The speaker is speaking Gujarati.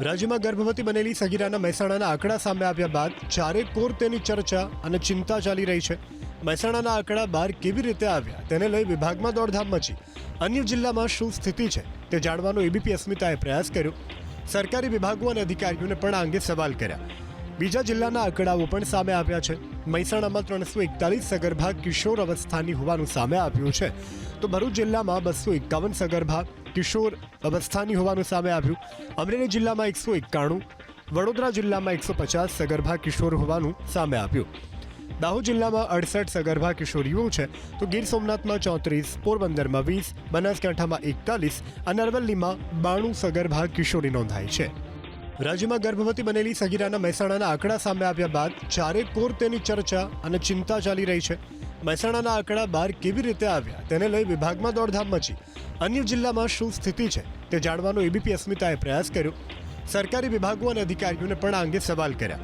રાજ્યમાં ગર્ભવતી બનેલી સગીરાના મહેસાણાના આંકડા સામે આવ્યા બાદ ચારેકોર તેની ચર્ચા અને ચિંતા ચાલી રહી છે. મહેસાણાના આંકડા બહાર કેવી રીતે આવ્યા તેને લઈ વિભાગમાં દોડધામ મચી. અન્ય જિલ્લામાં શું સ્થિતિ છે તે જાણવાનો એબીપી અસ્મિતાએ પ્રયાસ કર્યો. સરકારી વિભાગો અને અધિકારીઓને પણ આ અંગે સવાલ કર્યા. બીજા જિલ્લાના આંકડાઓ પણ સામે આવ્યા છે. મહેસાણામાં 341 સગર્ભા કિશોર અવસ્થાની હોવાનું સામે આવ્યું છે, તો ભરૂચ જિલ્લામાં 251 સગર્ભા કિશોર અવસ્થાની હોવાનું સામે આવ્યું. અમરેલી જિલ્લામાં 191, વડોદરા જિલ્લામાં 150 સગર્ભા કિશોર હોવાનું સામે આવ્યું. દાહોદ જિલ્લામાં 68 સગર્ભા કિશોરીઓ છે, તો ગીર સોમનાથમાં 34, પોરબંદરમાં 20, બનાસકાંઠામાં 41 અને અરવલ્લીમાં 92 સગર્ભા કિશોરી નોંધાઈ છે. રાજ્યમાં ગર્ભવતી બનેલી સગીરાના મહેસાણાના આંકડા સામે આવ્યા બાદ ચારેકોર તેની ચર્ચા અને ચિંતા ચાલી રહી છે. મહેસાણાના આંકડા બહાર કેવી રીતે આવ્યા તેને લઈ વિભાગમાં દોડધામ મચી. અન્ય જિલ્લામાં શું સ્થિતિ છે તે જાણવાનો એબીપી અસ્મિતાએ પ્રયાસ કર્યો. સરકારી વિભાગો અને અધિકારીઓને પણ આ અંગે સવાલ કર્યા.